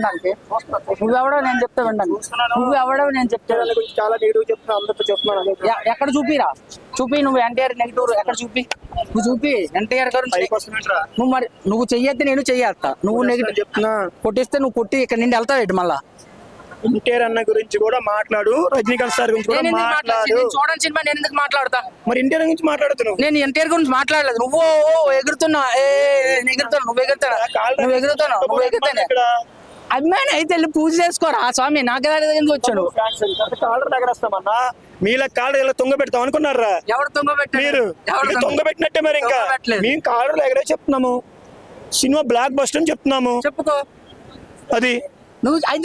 వినడానికి? నువ్వెవడో నేను చెప్తా వినడానికి? నువ్వెవడో నేను చెప్తా చాలా నెగిటివ్ చెప్తున్నా, అందరితో చెప్తున్నాను. ఎక్కడ చూపిరా? చూపి నువ్వు ఎన్టీఆర్ నెగిటివ్ ఎక్కడ చూపి? నువ్వు చూపి ఎన్టీఆర్ గారు. నువ్వు మరి నువ్వు చెయ్యొద్దు, నేను చెయ్యేస్తా. నువ్వు నెగిటివ్ చెప్తున్నా కొట్టిస్తే నువ్వు కొట్టి ఇక్కడ నుండి వెళ్తావు మళ్ళా. ఎన్టీఆర్ అన్న గురించి కూడా మాట్లాడు, రజనీకాంత్ సార్ గురించి కూడా మాట్లాడు. చూడండి సినిమా నేను ఎందుకు మాట్లాడతా? మరి ఎన్టీఆర్ గురించి మాట్లాడుతున్నావు. నేను ఎన్టీఆర్ గురించి మాట్లాడలేదు. నువ్వు ఎగురుతున్నా, ఎగురుతున్నావు, నువ్వు ఎగురుతున్నా. అభిమాని అయితే వెళ్ళి పూజ చేసుకోరా స్వామి. నాకు ఎందుకు వచ్చాడు? కాలర్ దగ్గర వస్తామన్నా, మీలా కాలర్ ఇలా తొంగ పెడతాం అనుకున్నారా? ఎవరు తొంగ పెట్టారు? మీరు తొంగ పెట్టినట్టే. మరి ఇంకా మేము కాలర్ దగ్గరే చెప్తున్నాము, సినిమా బ్లాక్ బస్టర్ అని చెప్తున్నాము. చెప్పుకో. అది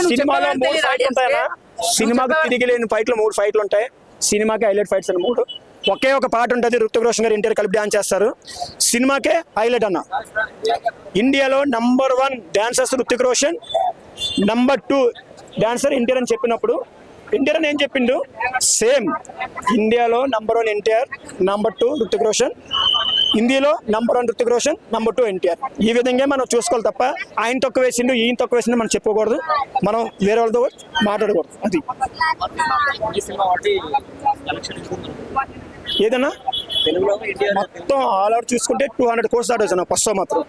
సినిమాలో 3 ఫైట్లు ఉంటాయన్నా. సినిమాకి తిరిగి లేని ఫైట్లు 3 ఫైట్లు ఉంటాయి. సినిమాకి హైలైట్ ఫైట్స్ అని 3. ఒకే ఒక పాట ఉంటుంది, రుతిక్ రోషన్ గారు ఎన్టీఆర్ కలిపి డాన్స్ చేస్తారు. సినిమాకే హైలైట్ అన్న. ఇండియాలో number 1 dancers Ruthik Roshan, number 2 dancer NTR అని చెప్పినప్పుడు ఎన్టీఆర్ అని ఏం చెప్పిండు? సేమ్ ఇండియాలో నంబర్ 1 ఎన్టీఆర్, నంబర్ 2 రుతిక్ రోషన్. హిందీలో నంబర్ 1 రుతిక్ రోషన్, నంబర్ 2 ఎన్టీఆర్. ఈ విధంగా మనం చూసుకోవాలి తప్ప ఆయన తక్కువ వేసిండు, ఈయన తక్కువ వేసిండు మనం చెప్పుకోకూడదు. మనం వేరే వాళ్ళతో మాట్లాడకూడదు. అది ఏదన్నా మొత్తం ఆల్ అవుట్ చూసుకుంటే 200 crores దాటొచ్చు అన్న. ఫస్ట్ మాత్రం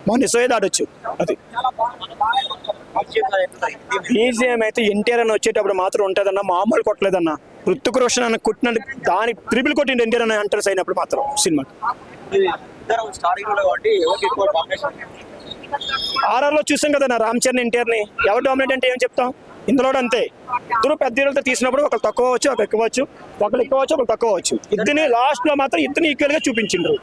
మన నిజమే దాటొచ్చు. అది బీజిఎం అయితే ఎన్టీఆర్ అని వచ్చేటప్పుడు మాత్రం ఉంటుందన్న, మామూలు కొట్టలేదన్న. రుతిక్ రోషన్ అని కొట్టిన దాని ట్రిపుల్ కొట్టిండు ఎన్టీఆర్ అని అంటర్స్ అయినప్పుడు మాత్రం సినిమా. ఆర్ఆర్లో చూసాం కదన్నా రామ్ చరణ్ ఎన్టీఆర్ని. ఎవరు డామినేట్ అంటే ఏం చెప్తాం? ఇందులో అంతే. ఇద్దరు పెద్ద హీరోలతో తీసినప్పుడు ఒకరు తక్కువ అవచ్చు, ఒకరు ఎక్కువ వచ్చు, ఒకరు ఎక్కువ వచ్చు, ఒకరు తక్కువ వచ్చు. ఇద్దరిని లాస్ట్ లో మాత్రం ఇద్దరిని ఈక్వల్ గా చూపించిండ్రు.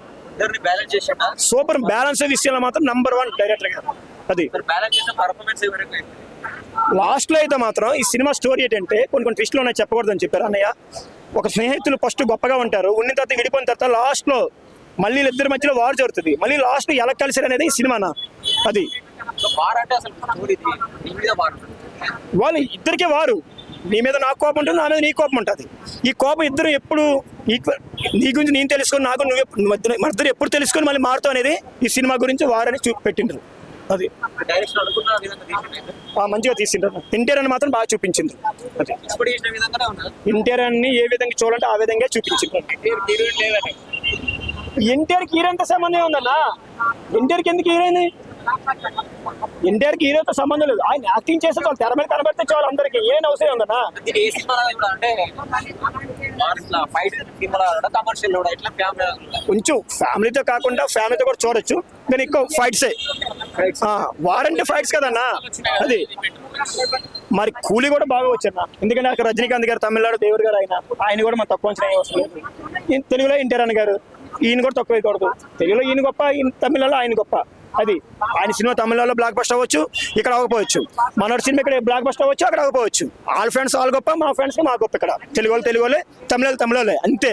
సూపర్ బ్యాలెన్స్ విషయంలో మాత్రం నంబర్ 1 డైరెక్టర్ గారు. అది లాస్ట్ లో అయితే మాత్రం ఈ సినిమా స్టోరీ ఏంటంటే కొన్ని ట్విస్ట్లు ఉన్నాయి, చెప్పకూడదు అని చెప్పారు అన్నయ్య. ఒక స్నేహితులు ఫస్ట్ గొప్పగా ఉంటారు, ఉన్న తర్వాత విడిపోయిన తర్వాత లాస్ట్ లో మళ్ళీ ఇద్దరి మధ్యలో వార్ జరుగుతుంది. మళ్ళీ లాస్ట్ లో ఎలా కలిసారు అనేది ఈ సినిమానా. అది వాళ్ళు ఇద్దరికే వారు. నీ మీద నాకు కోపం ఉంటుంది, నా మీద నీ కోపం ఉంటుంది. ఈ కోపం ఇద్దరు ఎప్పుడు నీ గురించి నేను తెలుసుకొని, నాకు నువ్వు మద్దరు ఎప్పుడు తెలుసుకొని మళ్ళీ మారుతావు అనేది ఈ సినిమా గురించి వారని పెట్టిండ్రు. అది మంచిగా తీసిండ్రు. ఎన్టీఆర్ అని మాత్రం బాగా చూపించింది. అది ఎన్టీఆర్ అని ఏ విధంగా చూడాలంటే ఆ విధంగా చూపించింది. ఎన్టీఆర్కి హీరోతో సంబంధం ఉందన్నా. ఎన్టీఆర్కి ఎందుకు హీరోయిన్? ఎన్టీఆర్కి హీరోతో సంబంధం లేదు. ఆయన యాక్టింగ్ చేస్తే చాలు, తెర మీద కనబడితే చాలు, అందరికి ఏం అవసరం ఉందన్నా. కొంచెం ఫ్యామిలీతో కాకుండా ఫ్యామిలీతో కూడా చూడొచ్చు, కానీ ఎక్కువ ఫైట్సే. వారంటీ ఫైట్స్ కదన్నా. అది మరి కూలీ కూడా బాగా వచ్చన్నా. ఎందుకంటే అక్కడ రజనీకాంత్ గారు తమిళనాడు దేవుడు గారు ఆయన కూడా మనం తక్కువ అంచనా వస్తుంది. తెలుగులో ఎన్టీఆర్ అన్న గారు, ఈయన కూడా తక్కువ వేయకూడదు. తెలుగులో ఈయన గొప్ప, తమిళలో ఆయన గొప్ప. అది ఆయన సినిమా తమిళలో బ్లాక్ బస్టర్ అవ్వచ్చు, ఇక్కడ అవ్వకపోవచ్చు. మనోడి సినిమా ఇక్కడ బ్లాక్ బస్టర్ అవ్వచ్చు, అక్కడ అవ్వకపోవచ్చు. వాళ్ళ ఫ్రెండ్స్ వాళ్ళు గొప్ప, మా ఫ్రెండ్స్ మా గొప్ప. ఇక్కడ తెలుగు వాళ్ళు తెలుగు వాళ్ళే, తమిళోళ్ళే అంతే.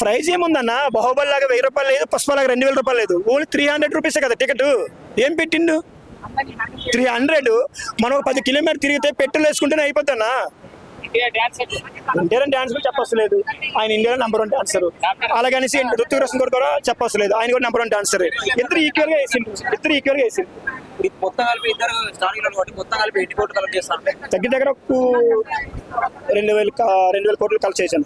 ప్రైజ్ ఏముందన్న? బాహుబలి లాగా 1000 రూపాయలు లేదు, పుష్ప లాగా 2000 రూపాయలు లేదు. ఓన్లీ 300 రూపీసే కదా టికెట్. ఏం పెట్టిండు? 300. మనం 10 కిలోమీటర్ తిరిగితే పెట్రోల్ వేసుకుంటేనే అయిపోతానా? ఎన్టీఆర్ డాన్స్ కూడా చెప్పలేదు. ఆయన ఇండియాలో నంబర్ 1 డాన్సర్. అలాగనేసి రుతిక్ రోషన్ కూడా చెప్పలేదు, ఆయన కూడా నంబర్ 1 డాన్సర్. ఇద్దరు ఈక్వల్ గా వేసిండు. దగ్గర 2000 కోట్లు కలెక్ట్ చేశాను.